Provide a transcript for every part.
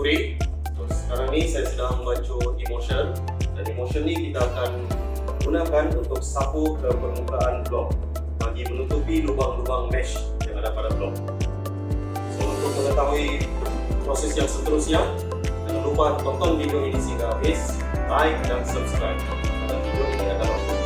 teori. Sekarang ni saya sedang membaca emotion, dan emotion ni kita akan gunakan untuk sapu ke permukaan blok bagi menutupi lubang-lubang mesh yang ada pada blok. So untuk mengetahui proses yang seterusnya, jangan lupa tonton video ini sehingga habis, like dan subscribe. Dan video ini akan berguna.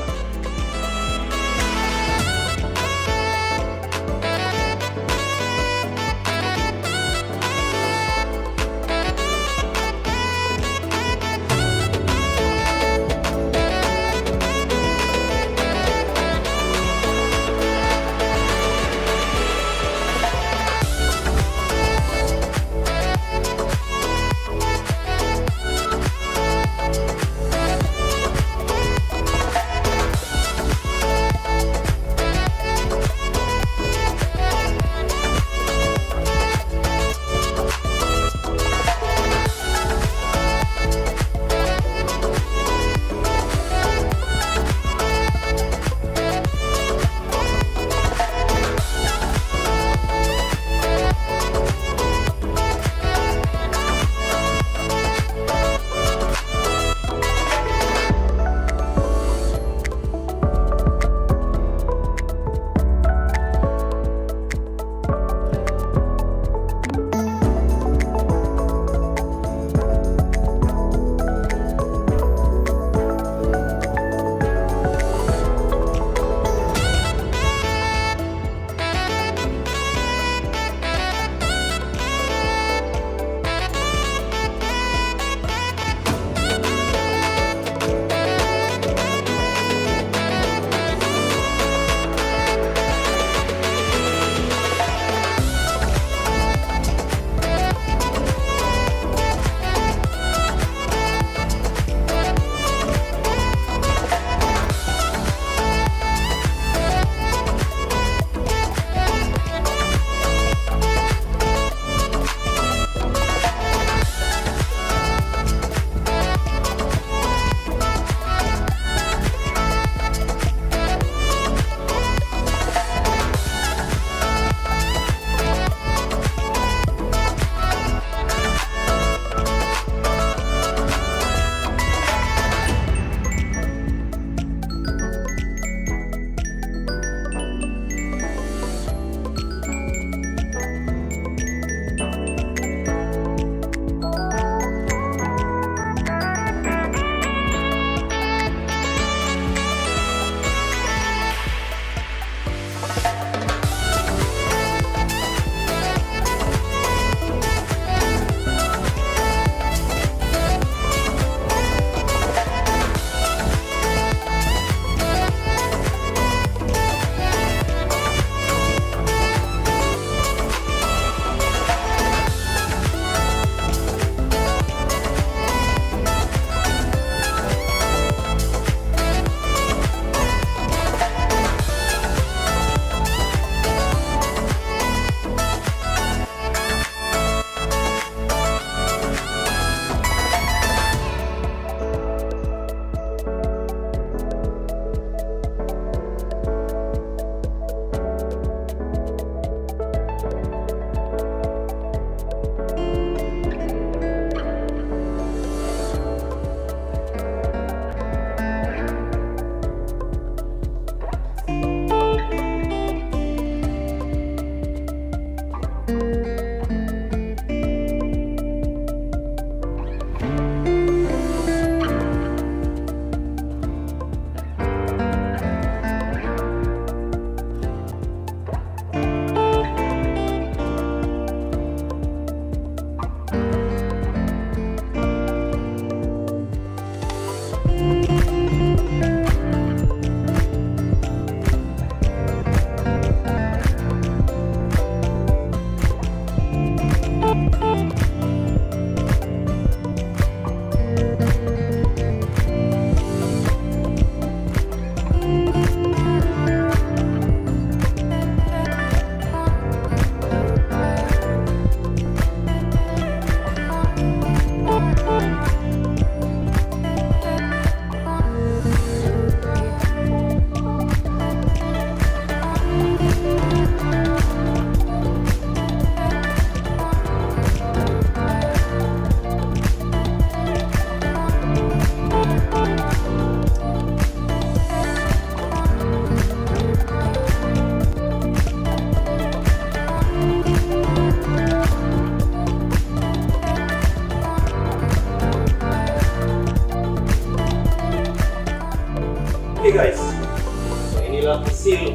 pensil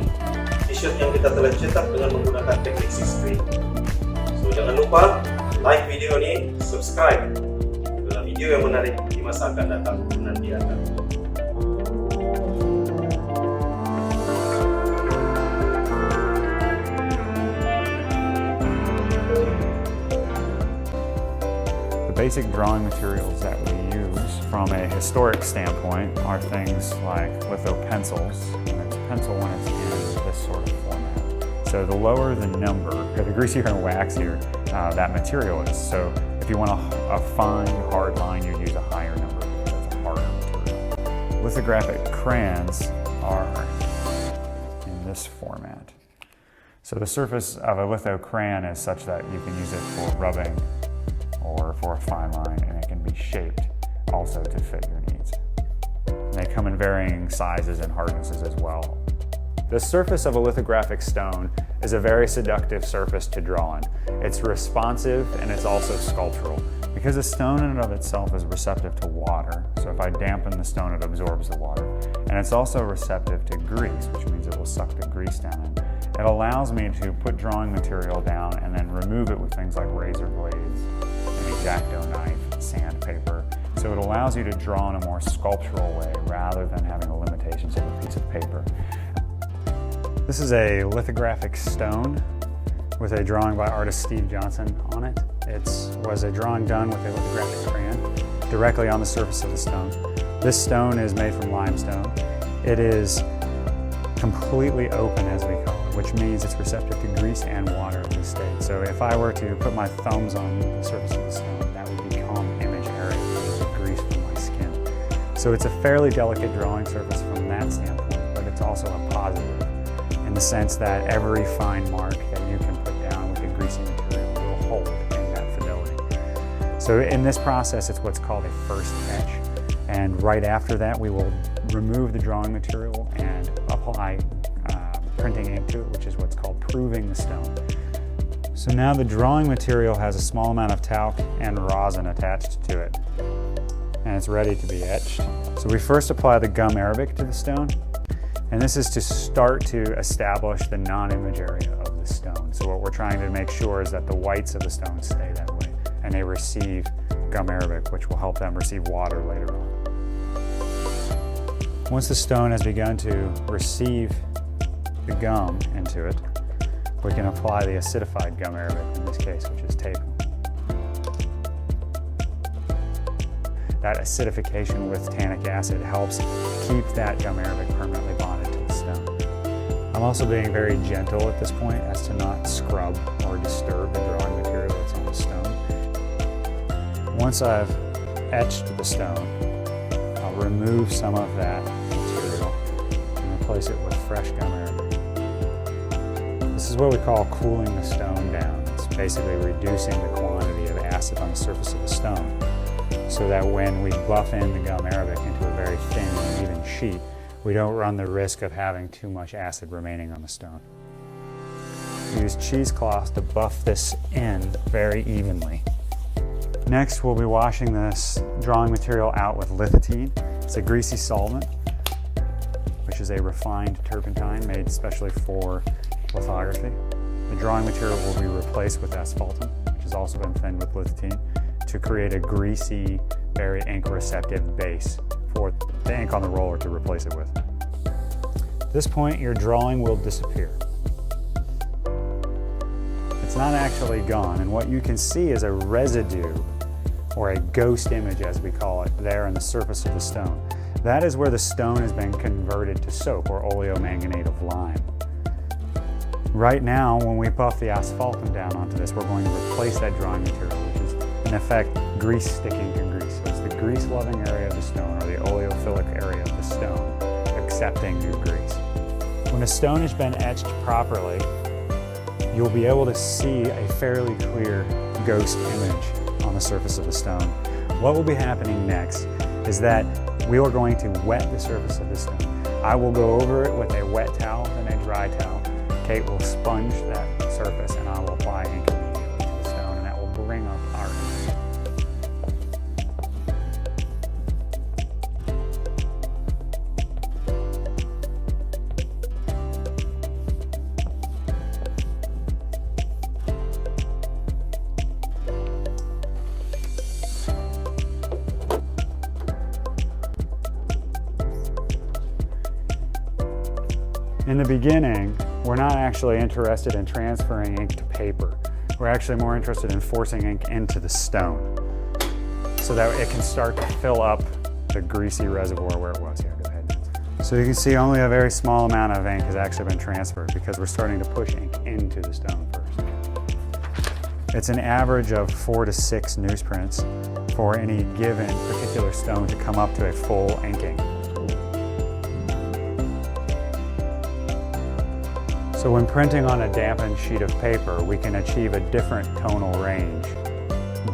t-shirt yang kita telah cetak dengan menggunakan teknik 6 So jangan lupa like video ini, subscribe dalam video yang menarik di masa akan datang menantikan. The basic drawing materials that we use from a historic standpoint are things like litho pencils, and it's pencil when it's in this sort of format. So the lower the number, the greasier and waxier that material is. So if you want a fine, hard line, you'd use a higher number because it's a harder material. Lithographic crayons are in this format. So the surface of a litho crayon is such that you can use it for rubbing or for a fine line, and it can be shaped also to fit your needs. And they come in varying sizes and hardnesses as well. The surface of a lithographic stone is a very seductive surface to draw on. It's responsive and it's also sculptural. Because the stone in and of itself is receptive to water, so if I dampen the stone, it absorbs the water. And it's also receptive to grease, which means it will suck the grease down in. It allows me to put drawing material down and then remove it with things like razor blades, an X-Acto knife, sandpaper. So it allows you to draw in a more sculptural way rather than having the limitations of a piece of paper. This is a lithographic stone with a drawing by artist Steve Johnson on it. It was a drawing done with a lithographic crayon directly on the surface of the stone. This stone is made from limestone. It is completely open, as we call it, which means it's receptive to grease and water at this state. So if I were to put my thumbs on the surface of the stone, that would become image area because of grease from my skin. So it's a fairly delicate drawing surface from that standpoint, but it's also a positive in the sense that every fine mark that you can put down with a greasy material will hold in that fidelity. So in this process, it's what's called a first etch. And right after that, we will remove the drawing material and apply printing ink to it, which is what's called proving the stone. So now the drawing material has a small amount of talc and rosin attached to it, and it's ready to be etched. So we first apply the gum arabic to the stone, and this is to start to establish the non-image area of the stone. So what we're trying to make sure is that the whites of the stone stay that way, and they receive gum arabic, which will help them receive water later on. Once the stone has begun to receive the gum into it, we can apply the acidified gum arabic, in this case, which is tape. That acidification with tannic acid helps keep that gum arabic permanently bonded to the stone. I'm also being very gentle at this point as to not scrub or disturb the drawing material that's on the stone. Once I've etched the stone, I'll remove some of that material and replace it with fresh gum arabic. This is what we call cooling the stone down. It's basically reducing the quantity of acid on the surface of the stone so that when we buff in the gum arabic into a very thin and even sheet, we don't run the risk of having too much acid remaining on the stone. We use cheesecloth to buff this in very evenly. Next, we'll be washing this drawing material out with lithotrene. It's a greasy solvent, which is a refined turpentine made especially for lithography. The drawing material will be replaced with asphaltum, which has also been thinned with lithotrene, to create a greasy, very ink-receptive base for the ink on the roller to replace it with. At this point, your drawing will disappear. It's not actually gone, and what you can see is a residue, or a ghost image as we call it, there on the surface of the stone. That is where the stone has been converted to soap, or oleomanganate of lime. Right now, when we buff the asphaltum down onto this, we're going to replace that drawing material, which is in effect grease sticking to grease. So it's the grease-loving area of the stone, or the oleophilic area of the stone, accepting new grease. When a stone has been etched properly, you'll be able to see a fairly clear ghost image on the surface of the stone. What will be happening next is that we are going to wet the surface of the stone. I will go over it with a wet towel and a dry towel. Kate will sponge that surface, and I will apply ink immediately to the stone, and that will bring up our image. In the beginning, we're not actually interested in transferring ink to paper. We're actually more interested in forcing ink into the stone so that it can start to fill up the greasy reservoir where it was here. Go ahead. So you can see only a very small amount of ink has actually been transferred because we're starting to push ink into the stone first. It's an average of 4 to 6 newsprints for any given particular stone to come up to a full inking. So when printing on a dampened sheet of paper, we can achieve a different tonal range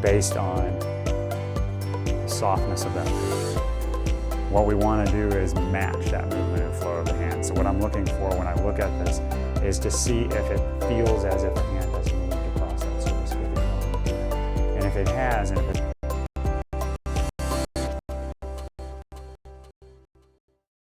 based on the softness of that paper. What we want to do is match that movement and flow of the hand. So what I'm looking for when I look at this is to see if it feels as if the hand has moved across that surface with the color. And if it has, and if it